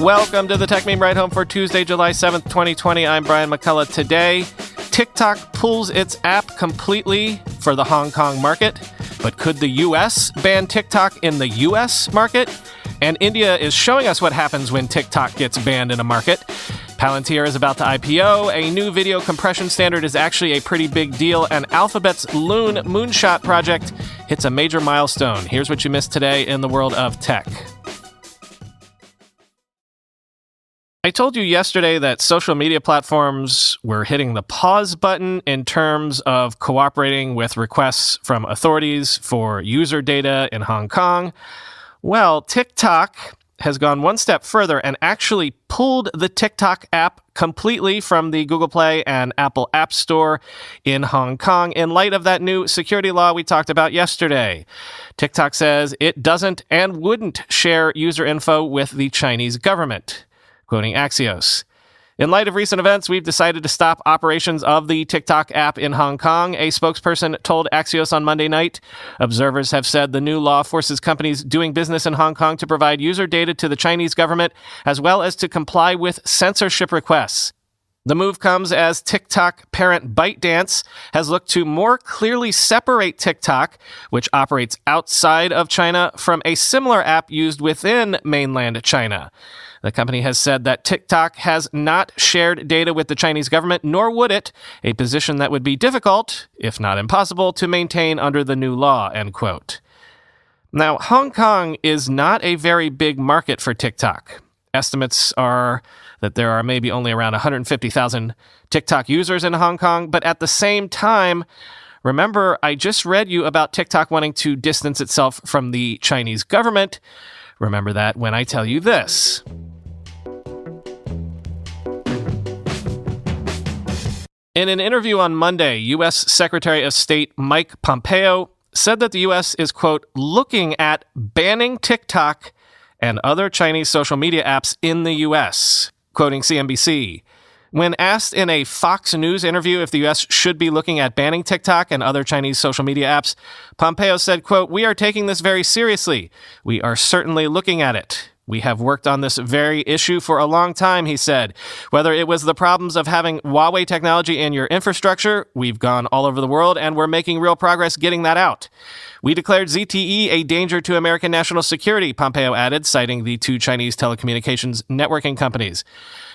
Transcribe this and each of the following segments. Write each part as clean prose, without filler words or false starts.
Welcome to the Tech Meme Ride Home for Tuesday, July 7th, 2020. I'm Brian McCullough. Today, TikTok pulls its app completely for the Hong Kong market. But could the U.S. ban TikTok in the U.S. market? And India is showing us what happens when TikTok gets banned in a market. Palantir is about to IPO. A new video compression standard is actually a pretty big deal. And Alphabet's Loon Moonshot project hits a major milestone. Here's what you missed today in the world of tech. I told you yesterday that social media platforms were hitting the pause button in terms of cooperating with requests from authorities for user data in Hong Kong. Well, TikTok has gone one step further and actually pulled the TikTok app completely from the Google Play and Apple App Store in Hong Kong in light of that new security law we talked about yesterday. TikTok says it doesn't and wouldn't share user info with the Chinese government. Quoting Axios, "In light of recent events, we've decided to stop operations of the TikTok app in Hong Kong," a spokesperson told Axios on Monday night. Observers have said the new law forces companies doing business in Hong Kong to provide user data to the Chinese government, as well as to comply with censorship requests. The move comes as TikTok parent ByteDance has looked to more clearly separate TikTok, which operates outside of China, from a similar app used within mainland China. The company has said that TikTok has not shared data with the Chinese government, nor would it, a position that would be difficult, if not impossible, to maintain under the new law, end quote. Now, Hong Kong is not a very big market for TikTok. Estimates are that there are maybe only around 150,000 TikTok users in Hong Kong, but at the same time, remember, I just read you about TikTok wanting to distance itself from the Chinese government. Remember that when I tell you this. In an interview on Monday, U.S. Secretary of State Mike Pompeo said that the U.S. is, quote, looking at banning TikTok and other Chinese social media apps in the U.S., quoting CNBC. When asked in a Fox News interview if the U.S. should be looking at banning TikTok and other Chinese social media apps, Pompeo said, quote, "We are taking this very seriously. We are certainly looking at it. We have worked on this very issue for a long time," he said. "Whether it was the problems of having Huawei technology in your infrastructure, we've gone all over the world and we're making real progress getting that out. We declared ZTE a danger to American national security," Pompeo added, citing the two Chinese telecommunications networking companies.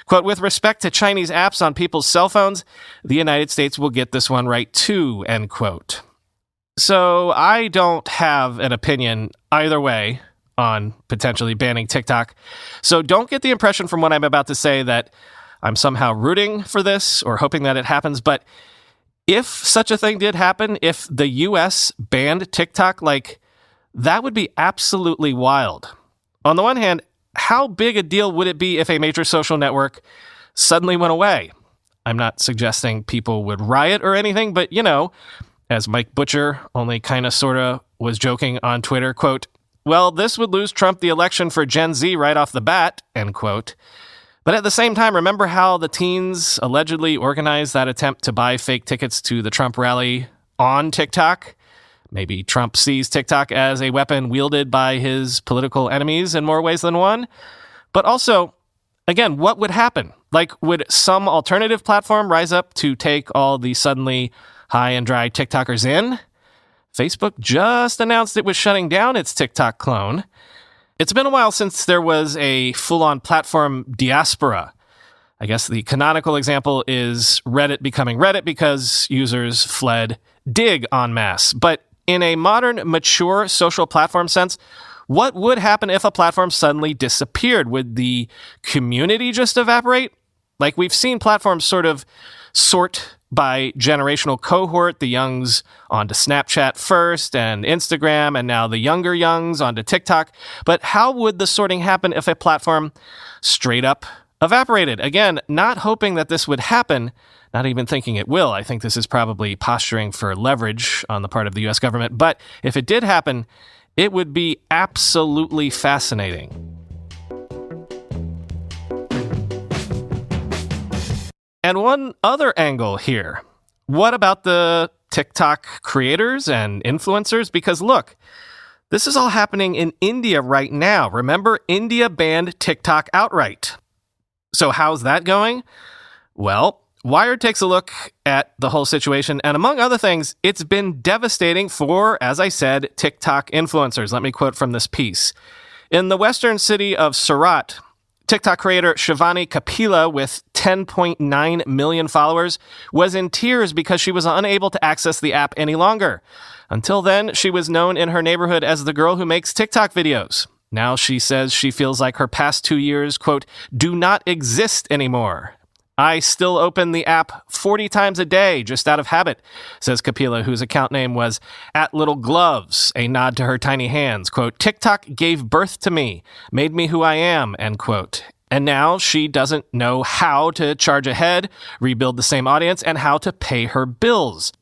Quote, "With respect to Chinese apps on people's cell phones, the United States will get this one right too," end quote. So I don't have an opinion either way on potentially banning TikTok. So don't get the impression from what I'm about to say that I'm somehow rooting for this or hoping that it happens. But if such a thing did happen, if the US banned TikTok, that would be absolutely wild. On the one hand, how big a deal would it be if a major social network suddenly went away? I'm not suggesting people would riot or anything, but, as Mike Butcher only kind of sort of was joking on Twitter, quote, "Well, this would lose Trump the election for Gen Z right off the bat," end quote. But at the same time, remember how the teens allegedly organized that attempt to buy fake tickets to the Trump rally on TikTok? Maybe Trump sees TikTok as a weapon wielded by his political enemies in more ways than one. But also, again, what would happen? Would some alternative platform rise up to take all the suddenly high and dry TikTokers in? Facebook just announced it was shutting down its TikTok clone. It's been a while since there was a full-on platform diaspora. I guess the canonical example is Reddit becoming Reddit because users fled Dig en masse. But in a modern, mature social platform sense, what would happen if a platform suddenly disappeared? Would the community just evaporate? We've seen platforms sort of sort by generational cohort, the youngs onto Snapchat first and Instagram, and now the younger youngs onto TikTok. But how would the sorting happen if a platform straight up evaporated? Again, not hoping that this would happen, not even thinking it will. I think this is probably posturing for leverage on the part of the U.S. government. But if it did happen, it would be absolutely fascinating. And one other angle here. What about the TikTok creators and influencers? Because look, This is all happening in India right now. Remember, India banned TikTok outright. So how's that going? Well, Wired takes a look at the whole situation, and among other things, it's been devastating for, as I said, TikTok influencers. Let me quote from this piece. In the western city of Surat, TikTok creator Shivani Kapila, with 10.9 million followers, was in tears because she was unable to access the app any longer. Until then, she was known in her neighborhood as the girl who makes TikTok videos. Now she says she feels like her past 2 years, quote, do not exist anymore. I still open the app 40 times a day just out of habit, says Kapila, whose account name was @LittleGloves, a nod to her tiny hands. Quote, TikTok gave birth to me, made me who I am, end quote. And now she doesn't know how to charge ahead, rebuild the same audience, and how to pay her bills.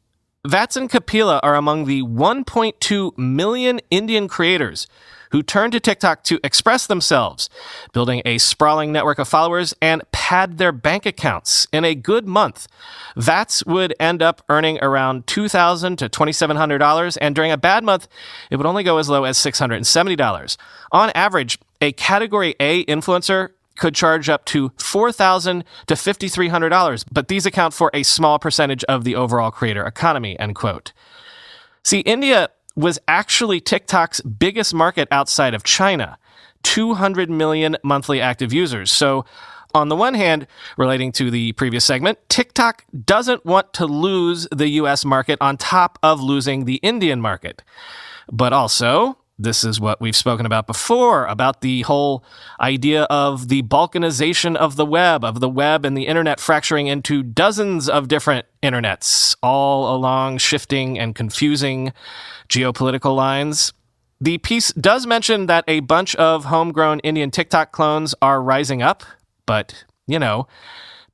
Vats and Kapila are among the 1.2 million Indian creators who turn to TikTok to express themselves, building a sprawling network of followers and pad their bank accounts. In a good month, Vats would end up earning around $2,000 to $2,700, and during a bad month, it would only go as low as $670. On average, a Category A influencer could charge up to $4,000 to $5,300, but these account for a small percentage of the overall creator economy, end quote. See, India was actually TikTok's biggest market outside of China, 200 million monthly active users. So on the one hand, relating to the previous segment, TikTok doesn't want to lose the US market on top of losing the Indian market. But also, this is what we've spoken about before, about the whole idea of the balkanization of the web and the internet fracturing into dozens of different internets, all along shifting and confusing geopolitical lines. The piece does mention that a bunch of homegrown Indian TikTok clones are rising up, but,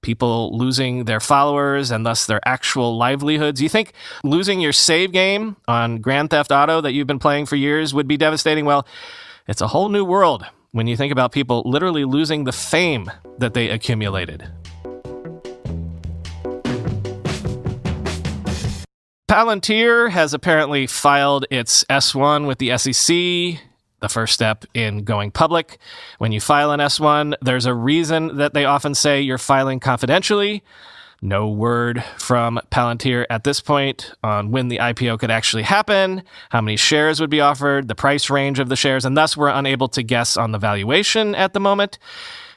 people losing their followers and thus their actual livelihoods. You think losing your save game on Grand Theft Auto that you've been playing for years would be devastating? Well, it's a whole new world when you think about people literally losing the fame that they accumulated. Palantir has apparently filed its S-1 with the SEC, the first step in going public. When you file an S-1, there's a reason that they often say you're filing confidentially. No word from Palantir at this point on when the IPO could actually happen, how many shares would be offered, the price range of the shares, and thus we're unable to guess on the valuation at the moment.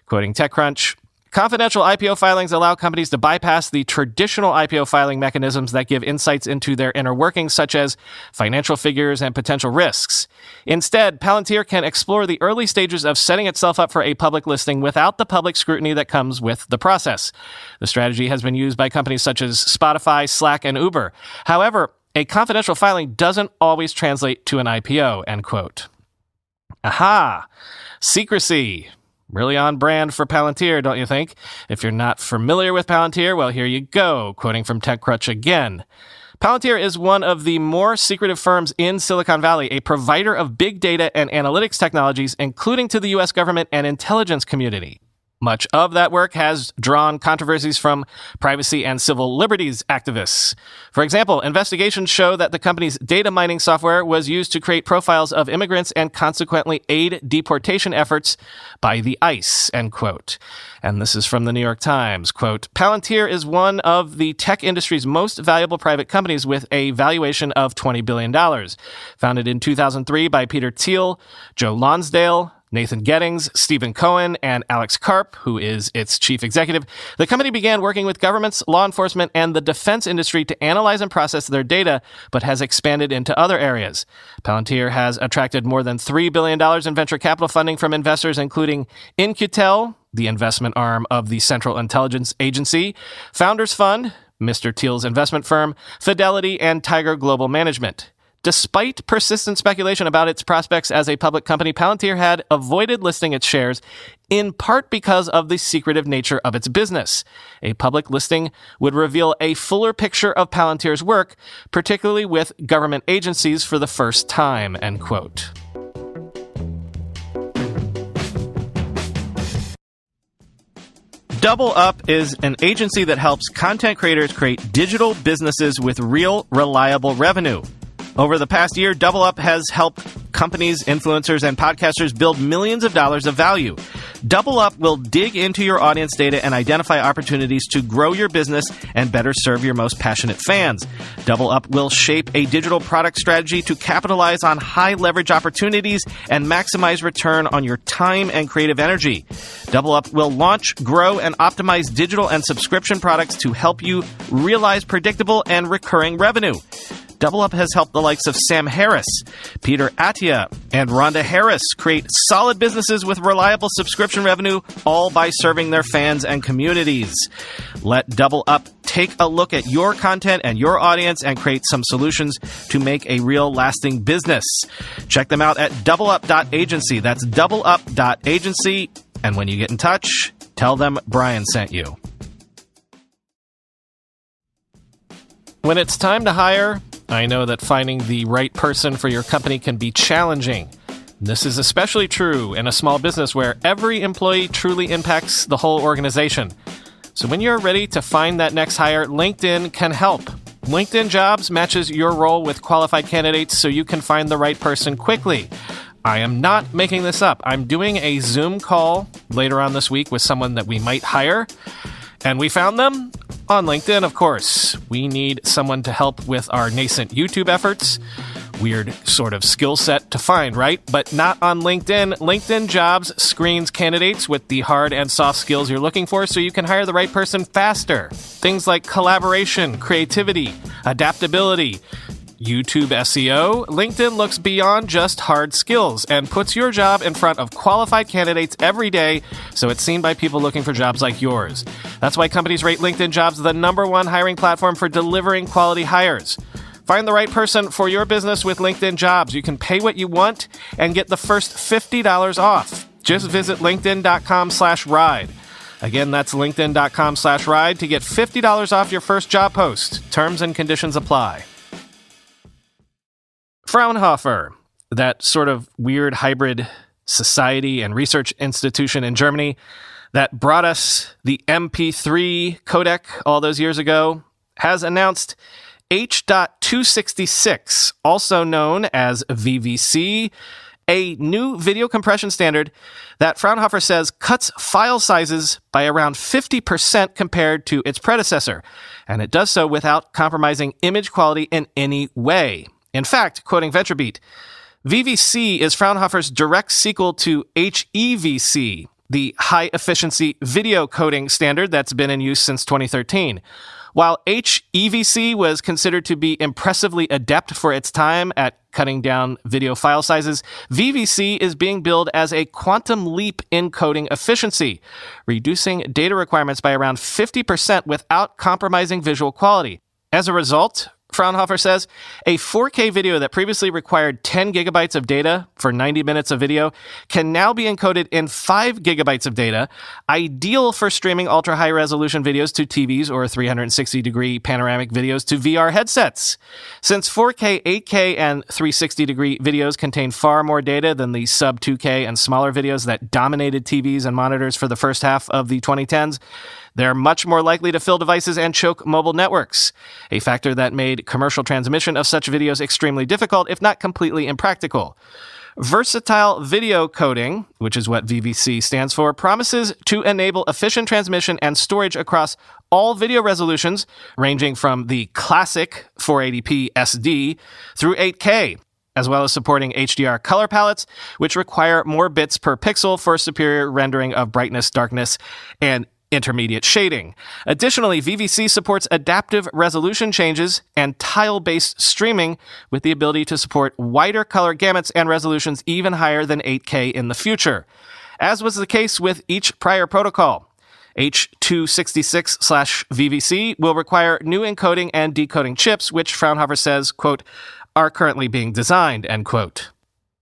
Quoting TechCrunch, confidential IPO filings allow companies to bypass the traditional IPO filing mechanisms that give insights into their inner workings, such as financial figures and potential risks. Instead, Palantir can explore the early stages of setting itself up for a public listing without the public scrutiny that comes with the process. The strategy has been used by companies such as Spotify, Slack, and Uber. However, a confidential filing doesn't always translate to an IPO, end quote. Aha! Secrecy. Really on brand for Palantir, don't you think? If you're not familiar with Palantir, well, here you go, quoting from TechCrunch again. Palantir is one of the more secretive firms in Silicon Valley, a provider of big data and analytics technologies, including to the U.S. government and intelligence community. Much of that work has drawn controversies from privacy and civil liberties activists. For example, investigations show that the company's data mining software was used to create profiles of immigrants and consequently aid deportation efforts by the ICE, end quote. And this is from the New York Times, quote, Palantir is one of the tech industry's most valuable private companies with a valuation of $20 billion. Founded in 2003 by Peter Thiel, Joe Lonsdale, Nathan Gettings, Stephen Cohen, and Alex Karp, who is its chief executive, the company began working with governments, law enforcement, and the defense industry to analyze and process their data, but has expanded into other areas. Palantir has attracted more than $3 billion in venture capital funding from investors, including In-Q-Tel, the investment arm of the Central Intelligence Agency, Founders Fund, Mr. Thiel's investment firm, Fidelity, and Tiger Global Management. Despite persistent speculation about its prospects as a public company, Palantir had avoided listing its shares in part because of the secretive nature of its business. A public listing would reveal a fuller picture of Palantir's work, particularly with government agencies for the first time, end quote. Double Up is an agency that helps content creators create digital businesses with real, reliable revenue. Over the past year, Double Up has helped companies, influencers, and podcasters build millions of dollars of value. Double Up will dig into your audience data and identify opportunities to grow your business and better serve your most passionate fans. Double Up will shape a digital product strategy to capitalize on high leverage opportunities and maximize return on your time and creative energy. Double Up will launch, grow, and optimize digital and subscription products to help you realize predictable and recurring revenue. Double Up has helped the likes of Sam Harris, Peter Attia, and Rhonda Harris create solid businesses with reliable subscription revenue, all by serving their fans and communities. Let Double Up take a look at your content and your audience and create some solutions to make a real lasting business. Check them out at doubleup.agency. That's doubleup.agency. And when you get in touch, tell them Brian sent you. When it's time to hire, I know that finding the right person for your company can be challenging. This is especially true in a small business where every employee truly impacts the whole organization. So when you're ready to find that next hire, LinkedIn can help. LinkedIn Jobs matches your role with qualified candidates so you can find the right person quickly. I am not making this up. I'm doing a Zoom call later on this week with someone that we might hire, and we found them on LinkedIn, of course. We need someone to help with our nascent YouTube efforts. Weird sort of skill set to find, right? But not on LinkedIn. LinkedIn Jobs screens candidates with the hard and soft skills you're looking for so you can hire the right person faster. Things like collaboration, creativity, adaptability, YouTube SEO. LinkedIn looks beyond just hard skills and puts your job in front of qualified candidates every day so it's seen by people looking for jobs like yours. That's why companies rate LinkedIn Jobs the #1 hiring platform for delivering quality hires. Find the right person for your business with LinkedIn Jobs. You can pay what you want and get the first $50 off. Just visit linkedin.com/ride. Again, that's linkedin.com/ride to get $50 off your first job post. Terms and conditions apply. Fraunhofer, that sort of weird hybrid society and research institution in Germany that brought us the MP3 codec all those years ago, has announced H.266, also known as VVC, a new video compression standard that Fraunhofer says cuts file sizes by around 50% compared to its predecessor, and it does so without compromising image quality in any way. In fact, quoting VentureBeat, VVC is Fraunhofer's direct sequel to HEVC, the high-efficiency video coding standard that's been in use since 2013. While HEVC was considered to be impressively adept for its time at cutting down video file sizes, VVC is being billed as a quantum leap in coding efficiency, reducing data requirements by around 50% without compromising visual quality. As a result, Fraunhofer says, a 4K video that previously required 10 gigabytes of data for 90 minutes of video can now be encoded in 5 gigabytes of data, ideal for streaming ultra-high resolution videos to TVs or 360-degree panoramic videos to VR headsets. Since 4K, 8K, and 360-degree videos contain far more data than the sub-2K and smaller videos that dominated TVs and monitors for the first half of the 2010s, they're much more likely to fill devices and choke mobile networks, a factor that made commercial transmission of such videos extremely difficult, if not completely impractical. Versatile video coding, which is what VVC stands for, promises to enable efficient transmission and storage across all video resolutions, ranging from the classic 480p SD through 8K, as well as supporting HDR color palettes, which require more bits per pixel for superior rendering of brightness, darkness, and intermediate shading. Additionally, VVC supports adaptive resolution changes and tile-based streaming with the ability to support wider color gamuts and resolutions even higher than 8K in the future. As was the case with each prior protocol, H.266/VVC will require new encoding and decoding chips, which Fraunhofer says, quote, are currently being designed, end quote.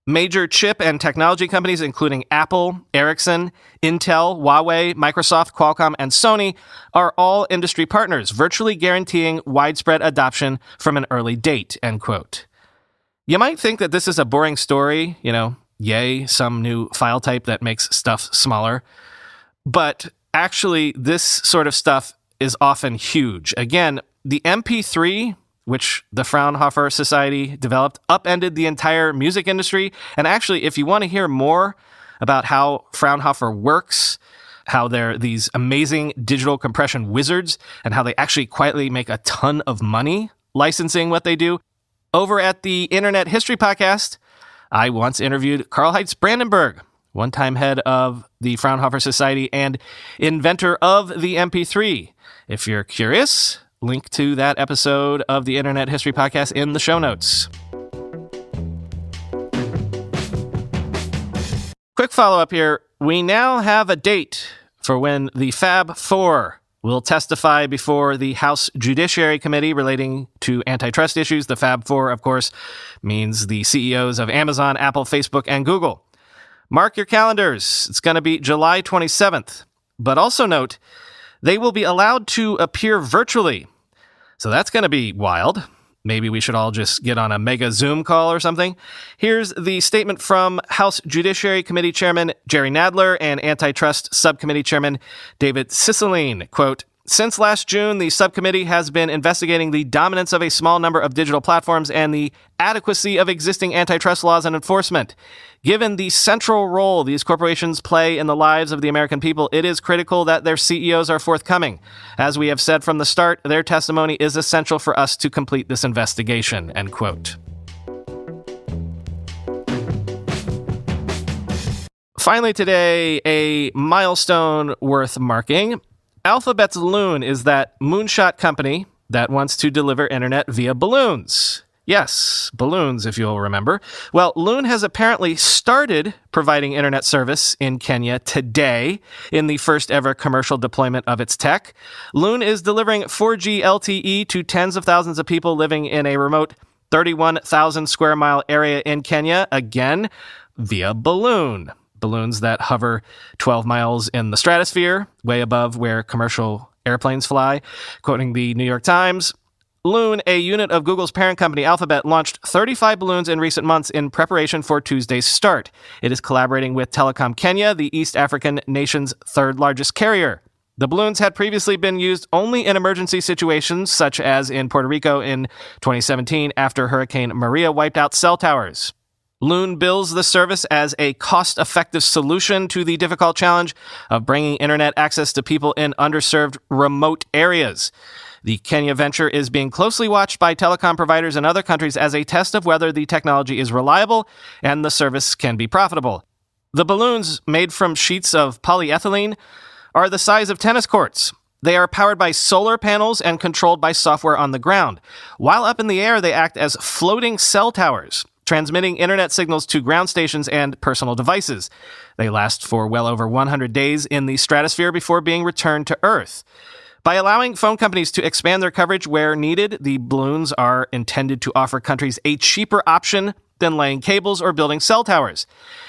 Major chip and technology companies, including Apple, Ericsson, Intel, Huawei, Microsoft, Qualcomm, and Sony, are all industry partners, virtually guaranteeing widespread adoption from an early date, end quote. You might think that this is a boring story, yay, some new file type that makes stuff smaller. But actually, this sort of stuff is often huge. Again, the MP3 which the Fraunhofer Society developed, upended the entire music industry. And actually, if you want to hear more about how Fraunhofer works, how they're these amazing digital compression wizards, and how they actually quietly make a ton of money licensing what they do, over at the Internet History Podcast, I once interviewed Karlheinz Brandenburg, one-time head of the Fraunhofer Society and inventor of the MP3. If you're curious, link to that episode of the Internet History Podcast in the show notes. Quick follow-up here. We now have a date for when the Fab Four will testify before the House Judiciary Committee relating to antitrust issues. The Fab Four, of course, means the CEOs of Amazon, Apple, Facebook, and Google. Mark your calendars. It's going to be July 27th. But also note, they will be allowed to appear virtually. So that's going to be wild. Maybe we should all just get on a mega Zoom call or something. Here's the statement from House Judiciary Committee Chairman Jerry Nadler and Antitrust Subcommittee Chairman David Cicilline. Quote, "Since last June, the subcommittee has been investigating the dominance of a small number of digital platforms and the adequacy of existing antitrust laws and enforcement. Given the central role these corporations play in the lives of the American people, it is critical that their CEOs are forthcoming. As we have said from the start, their testimony is essential for us to complete this investigation." End quote. Finally today, a milestone worth marking. Alphabet's Loon is that moonshot company that wants to deliver internet via balloons. Yes, balloons, if you'll remember. Well, Loon has apparently started providing internet service in Kenya today in the first ever commercial deployment of its tech. Loon is delivering 4G LTE to tens of thousands of people living in a remote 31,000 square mile area in Kenya, again, via balloon. Balloons that hover 12 miles in the stratosphere, way above where commercial airplanes fly. Quoting the New York Times, Loon, a unit of Google's parent company Alphabet, launched 35 balloons in recent months in preparation for Tuesday's start. It is collaborating with Telecom Kenya, the East African nation's third largest carrier. The balloons had previously been used only in emergency situations, such as in Puerto Rico in 2017 after Hurricane Maria wiped out cell towers. Loon bills the service as a cost-effective solution to the difficult challenge of bringing internet access to people in underserved remote areas. The Kenya venture is being closely watched by telecom providers in other countries as a test of whether the technology is reliable and the service can be profitable. The balloons, made from sheets of polyethylene, are the size of tennis courts. They are powered by solar panels and controlled by software on the ground. While up in the air, they act as floating cell towers, transmitting internet signals to ground stations and personal devices. They last for well over 100 days in the stratosphere before being returned to Earth. By allowing phone companies to expand their coverage where needed, the balloons are intended to offer countries a cheaper option than laying cables or building cell towers.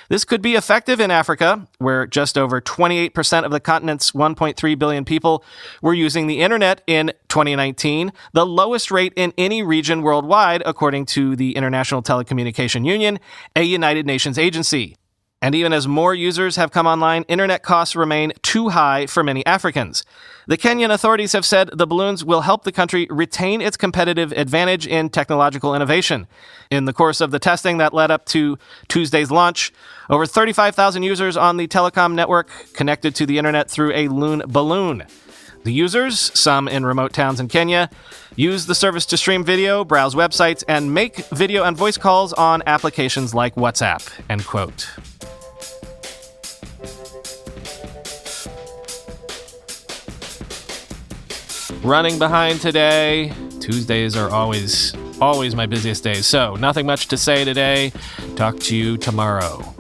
This could be effective in Africa, where just over 28% of the continent's 1.3 billion people were using the internet in 2019, the lowest rate in any region worldwide, according to the International Telecommunication Union, a United Nations agency. And even as more users have come online, internet costs remain too high for many Africans. The Kenyan authorities have said the balloons will help the country retain its competitive advantage in technological innovation. In the course of the testing that led up to Tuesday's launch, over 35,000 users on the telecom network connected to the internet through a Loon balloon. The users, some in remote towns in Kenya, use the service to stream video, browse websites, and make video and voice calls on applications like WhatsApp, end quote. Running behind today. Tuesdays are always my busiest days. So nothing much to say today. Talk to you tomorrow.